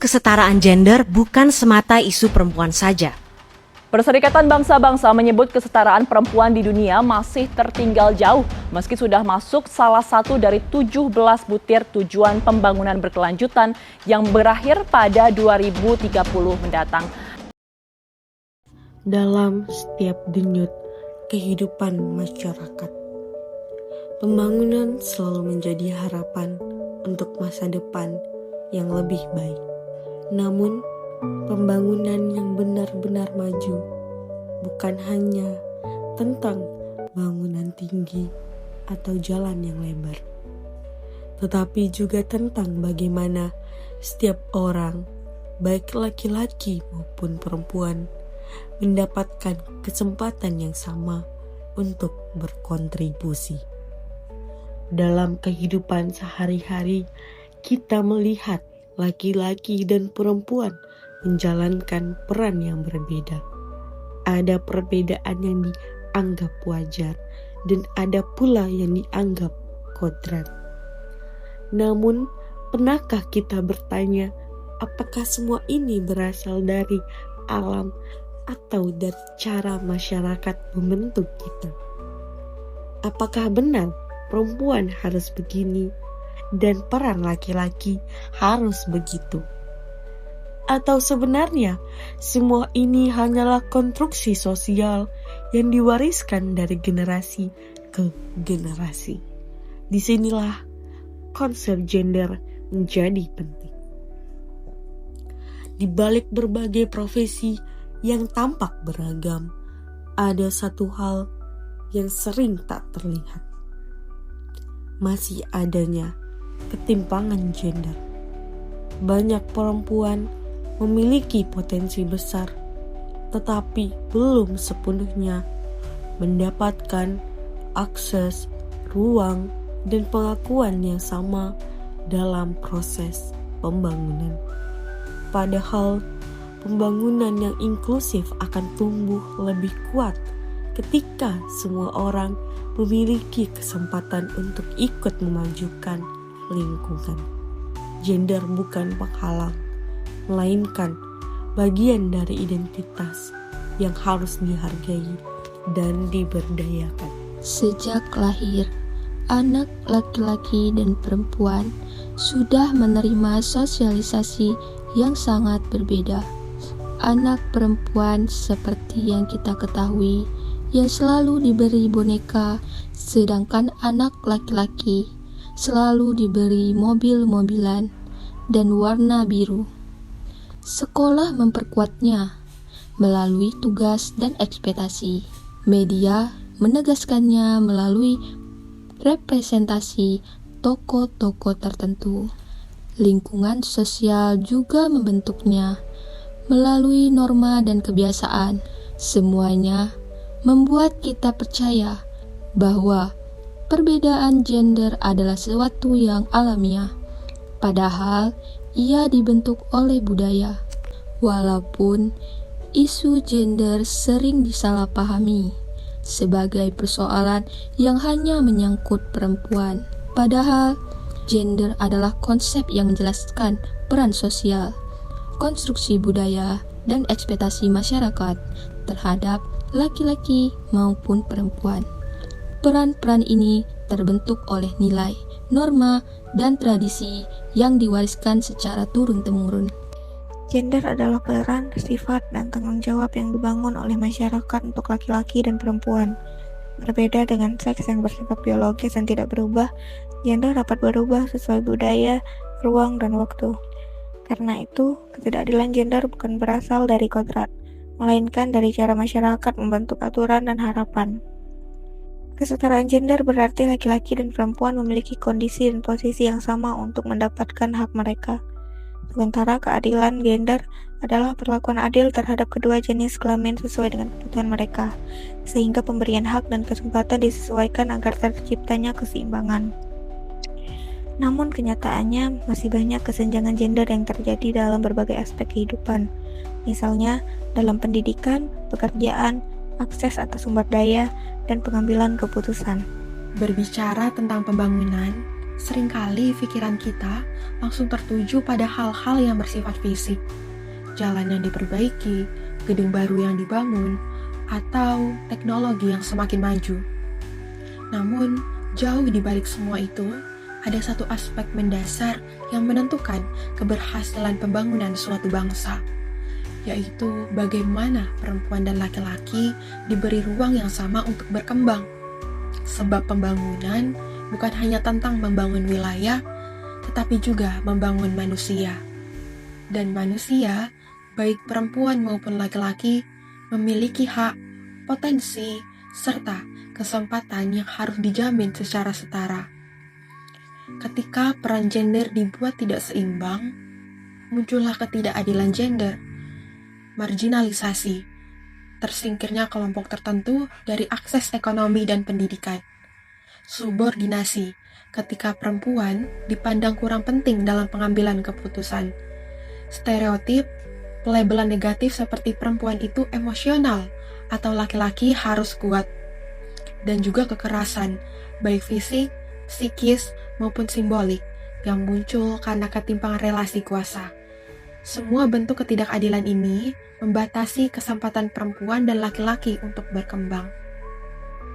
kesetaraan gender bukan semata isu perempuan saja. Perserikatan Bangsa-Bangsa menyebut kesetaraan perempuan di dunia masih tertinggal jauh meski sudah masuk salah satu dari 17 butir tujuan pembangunan berkelanjutan yang berakhir pada 2030 mendatang. Dalam setiap denyut kehidupan masyarakat, pembangunan selalu menjadi harapan untuk masa depan yang lebih baik. Namun, pembangunan yang benar-benar maju bukan hanya tentang bangunan tinggi atau jalan yang lebar, tetapi juga tentang bagaimana setiap orang, baik laki-laki maupun perempuan, mendapatkan kesempatan yang sama untuk berkontribusi. Dalam kehidupan sehari-hari, kita melihat laki-laki dan perempuan menjalankan peran yang berbeda. Ada perbedaan yang dianggap wajar dan ada pula yang dianggap kodrat. Namun, pernahkah kita bertanya, apakah semua ini berasal dari alam atau dari cara masyarakat membentuk kita? Apakah benar perempuan harus begini dan peran laki-laki harus begitu? Atau sebenarnya semua ini hanyalah konstruksi sosial yang diwariskan dari generasi ke generasi? Disinilah konsep gender menjadi penting. Di balik berbagai profesi yang tampak beragam, ada satu hal yang sering tak terlihat. Masih adanya ketimpangan gender. Banyak perempuan memiliki potensi besar, tetapi belum sepenuhnya mendapatkan akses, ruang, dan pengakuan yang sama dalam proses pembangunan. Padahal, pembangunan yang inklusif akan tumbuh lebih kuat ketika semua orang memiliki kesempatan untuk ikut memajukan lingkungan. Gender bukan penghalang, melainkan bagian dari identitas yang harus dihargai dan diberdayakan. Sejak lahir, anak laki-laki dan perempuan sudah menerima sosialisasi yang sangat berbeda. Anak perempuan seperti yang kita ketahui yang selalu diberi boneka, sedangkan anak laki-laki selalu diberi mobil-mobilan dan warna biru. Sekolah memperkuatnya melalui tugas dan ekspektasi. Media menegaskannya melalui representasi tokoh-tokoh tertentu. Lingkungan sosial juga membentuknya melalui norma dan kebiasaan. Semuanya membuat kita percaya bahwa perbedaan gender adalah sesuatu yang alamiah, padahal ia dibentuk oleh budaya. Walaupun isu gender sering disalahpahami sebagai persoalan yang hanya menyangkut perempuan, padahal gender adalah konsep yang menjelaskan peran sosial, konstruksi budaya, dan ekspektasi masyarakat terhadap laki-laki maupun perempuan. Peran-peran ini terbentuk oleh nilai, norma, dan tradisi yang diwariskan secara turun-temurun. Gender adalah peran, sifat, dan tanggung jawab yang dibangun oleh masyarakat untuk laki-laki dan perempuan. Berbeda dengan seks yang bersifat biologis dan tidak berubah, gender dapat berubah sesuai budaya, ruang, dan waktu. Karena itu, ketidakadilan gender bukan berasal dari kodrat, melainkan dari cara masyarakat membentuk aturan dan harapan. Kesetaraan gender berarti laki-laki dan perempuan memiliki kondisi dan posisi yang sama untuk mendapatkan hak mereka. Sementara keadilan gender adalah perlakuan adil terhadap kedua jenis kelamin sesuai dengan kebutuhan mereka, sehingga pemberian hak dan kesempatan disesuaikan agar terciptanya keseimbangan. Namun kenyataannya masih banyak kesenjangan gender yang terjadi dalam berbagai aspek kehidupan. Misalnya dalam pendidikan, pekerjaan, akses atas sumber daya, dan pengambilan keputusan. Berbicara tentang pembangunan, Seringkali pikiran kita langsung tertuju pada hal-hal yang bersifat fisik, jalan yang diperbaiki, gedung baru yang dibangun, atau teknologi yang semakin maju. Namun, jauh di balik semua itu, ada satu aspek mendasar yang menentukan keberhasilan pembangunan suatu bangsa, yaitu bagaimana perempuan dan laki-laki diberi ruang yang sama untuk berkembang. Sebab pembangunan bukan hanya tentang membangun wilayah, tetapi juga membangun manusia. Dan manusia, baik perempuan maupun laki-laki, memiliki hak, potensi, serta kesempatan yang harus dijamin secara setara. Ketika peran gender dibuat tidak seimbang, muncullah ketidakadilan gender, marginalisasi, tersingkirnya kelompok tertentu dari akses ekonomi dan pendidikan, subordinasi ketika perempuan dipandang kurang penting dalam pengambilan keputusan, stereotip, pelabelan negatif seperti perempuan itu emosional atau laki-laki harus kuat, dan juga kekerasan, baik fisik, psikis, maupun simbolik yang muncul karena ketimpangan relasi kuasa. Semua bentuk ketidakadilan ini membatasi kesempatan perempuan dan laki-laki untuk berkembang.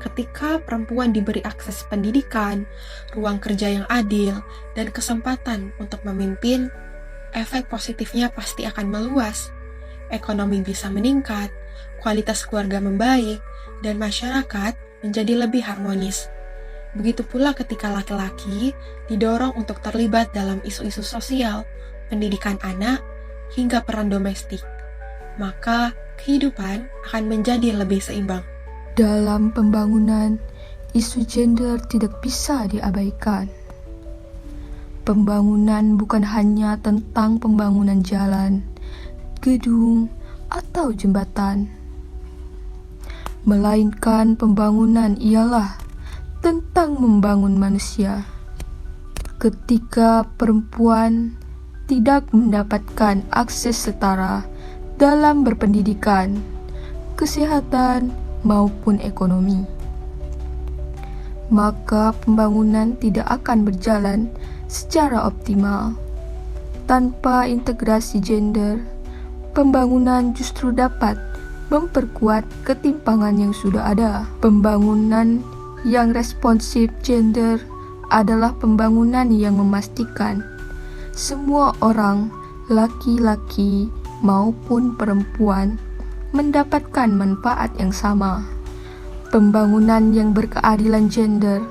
Ketika perempuan diberi akses pendidikan, ruang kerja yang adil, dan kesempatan untuk memimpin, efek positifnya pasti akan meluas. Ekonomi bisa meningkat, kualitas keluarga membaik, dan masyarakat menjadi lebih harmonis. Begitu pula ketika laki-laki didorong untuk terlibat dalam isu-isu sosial, pendidikan anak, hingga peran domestik, maka kehidupan akan menjadi lebih seimbang. Dalam pembangunan, isu gender tidak bisa diabaikan. Pembangunan bukan hanya tentang pembangunan jalan, gedung, atau jembatan, melainkan pembangunan ialah tentang membangun manusia. Ketika perempuan tidak mendapatkan akses setara dalam berpendidikan, kesehatan, maupun ekonomi, maka pembangunan tidak akan berjalan secara optimal. Tanpa integrasi gender, pembangunan justru dapat memperkuat ketimpangan yang sudah ada. Pembangunan yang responsif gender adalah pembangunan yang memastikan semua orang, laki-laki maupun perempuan, mendapatkan manfaat yang sama. Pembangunan yang berkeadilan gender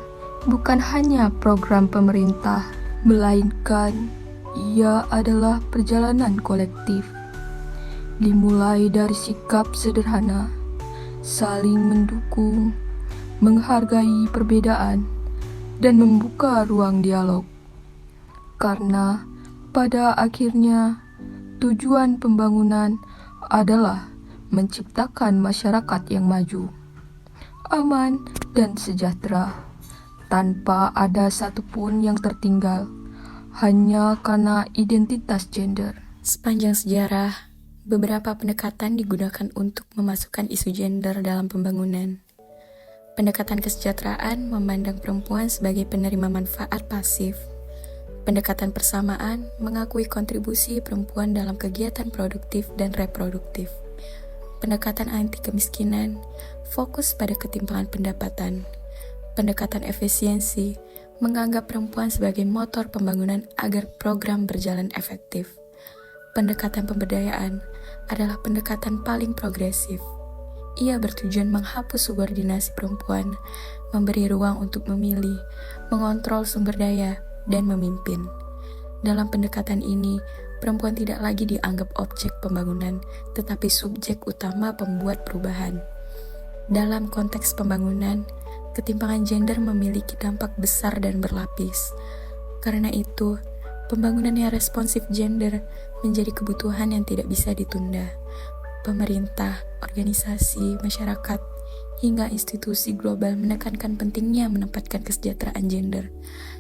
bukan hanya program pemerintah, melainkan ia adalah perjalanan kolektif. Dimulai dari sikap sederhana, saling mendukung, menghargai perbedaan, dan membuka ruang dialog. Karena pada akhirnya tujuan pembangunan adalah menciptakan masyarakat yang maju, aman, dan sejahtera, tanpa ada satupun yang tertinggal, hanya karena identitas gender. Sepanjang sejarah, beberapa pendekatan digunakan untuk memasukkan isu gender dalam pembangunan. Pendekatan kesejahteraan memandang perempuan sebagai penerima manfaat pasif. Pendekatan persamaan mengakui kontribusi perempuan dalam kegiatan produktif dan reproduktif. Pendekatan anti kemiskinan fokus pada ketimpangan pendapatan. Pendekatan efisiensi menganggap perempuan sebagai motor pembangunan agar program berjalan efektif. Pendekatan pemberdayaan adalah pendekatan paling progresif. Ia bertujuan menghapus subordinasi perempuan, memberi ruang untuk memilih, mengontrol sumber daya, dan memimpin. Dalam pendekatan ini, perempuan tidak lagi dianggap objek pembangunan, tetapi subjek utama pembuat perubahan. Dalam konteks pembangunan, ketimpangan gender memiliki dampak besar dan berlapis. Karena itu, pembangunan yang responsif gender menjadi kebutuhan yang tidak bisa ditunda. Pemerintah, organisasi, masyarakat, hingga institusi global menekankan pentingnya menempatkan kesejahteraan gender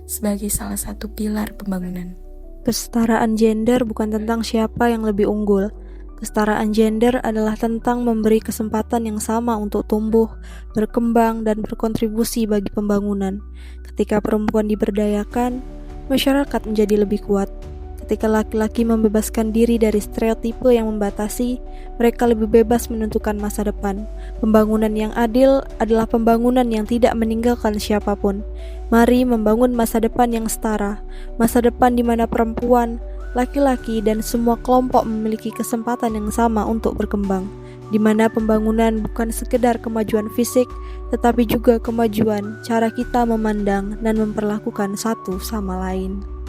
sebagai salah satu pilar pembangunan. Kesetaraan gender bukan tentang siapa yang lebih unggul. Kesetaraan gender adalah tentang memberi kesempatan yang sama untuk tumbuh, berkembang, dan berkontribusi bagi pembangunan. Ketika perempuan diberdayakan, masyarakat menjadi lebih kuat. Ketika laki-laki membebaskan diri dari stereotipe yang membatasi, mereka lebih bebas menentukan masa depan. Pembangunan yang adil adalah pembangunan yang tidak meninggalkan siapapun. Mari membangun masa depan yang setara, masa depan di mana perempuan, laki-laki, dan semua kelompok memiliki kesempatan yang sama untuk berkembang, di mana pembangunan bukan sekedar kemajuan fisik, tetapi juga kemajuan cara kita memandang dan memperlakukan satu sama lain.